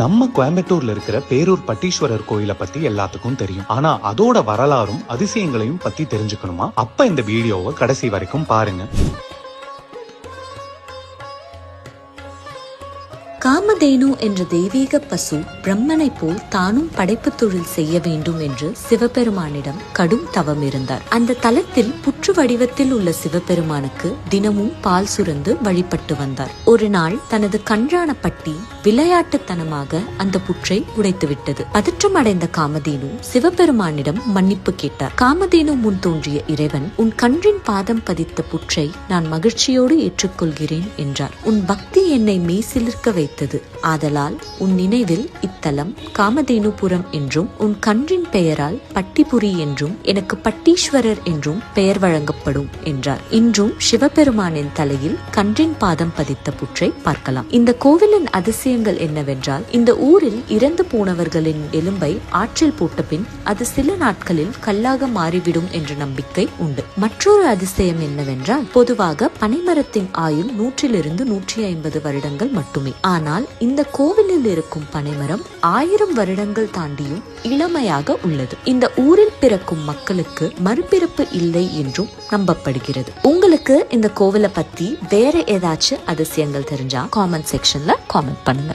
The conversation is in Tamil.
நம்ம கோயம்புத்தூர்ல இருக்கிற பேரூர் பட்டீஸ்வரர் கோயிலை பத்தி எல்லாத்துக்கும் தெரியும். ஆனா அதோட வரலாறும் அதிசயங்களையும் பத்தி தெரிஞ்சுக்கணுமா? அப்ப இந்த வீடியோவை கடைசி வரைக்கும் பாருங்க. காமதேனு என்ற தெய்வீக பசு பிரம்மனை போல் தானும் படைப்பு தொழில் செய்ய வேண்டும் என்று சிவபெருமானிடம் கடும் தவம் இருந்தார். அந்த தலத்தில் புற்று வடிவத்தில் உள்ள சிவபெருமானுக்கு தினமும் பால் சுரந்து வழிபட்டு வந்தார். ஒரு நாள் தனது கன்றான பட்டி விளையாட்டுத்தனமாக அந்த புற்றை உடைத்துவிட்டது. பதற்றம் அடைந்த காமதேனு சிவபெருமானிடம் மன்னிப்பு கேட்டார். காமதேனு முன் தோன்றிய இறைவன், உன் கன்றின் பாதம் பதித்த புற்றை நான் மகிழ்ச்சியோடு ஏற்றுக்கொள்கிறேன் என்றார். உன் பக்தி என்னை மெய்சிலிர்க்க வைத்தது. ஆதலால் உன் நினைவில் இத்தலம் காமதேனுபுரம் என்றும் உன் கன்றின் பெயரால் பட்டிபுரி என்றும் எனக்கு பட்டீஸ்வரர் என்றும் பெயர் வழங்கப்படும் என்றார். இன்றும் சிவபெருமானின் தலையில் கன்றின் பாதம் பதித்த புற்றை பார்க்கலாம். இந்த கோவிலின் அதிசயங்கள் என்னவென்றால், இந்த ஊரில் இறந்து போனவர்களின் எலும்பை ஆற்றில் போட்ட பின் அது சில நாட்களில் கல்லாக மாறிவிடும் என்ற நம்பிக்கை உண்டு. மற்றொரு அதிசயம் என்னவென்றால், பொதுவாக பனைமரத்தின் ஆயுள் 100 to 150 வருடங்கள் மட்டுமே. ஆனால் இந்த கோவிலில் இருக்கும் பனைமரம் 1000 வருடங்கள் தாண்டியும் இளமையாக உள்ளது. இந்த ஊரில் பிறக்கும் மக்களுக்கு மறுபிறப்பு இல்லை என்றும் நம்பப்படுகிறது. உங்களுக்கு இந்த கோவிலை பத்தி வேற ஏதாச்சும் அதிசயங்கள் தெரிஞ்சா காமெண்ட் செக்ஷன்ல காமெண்ட் பண்ணுங்க.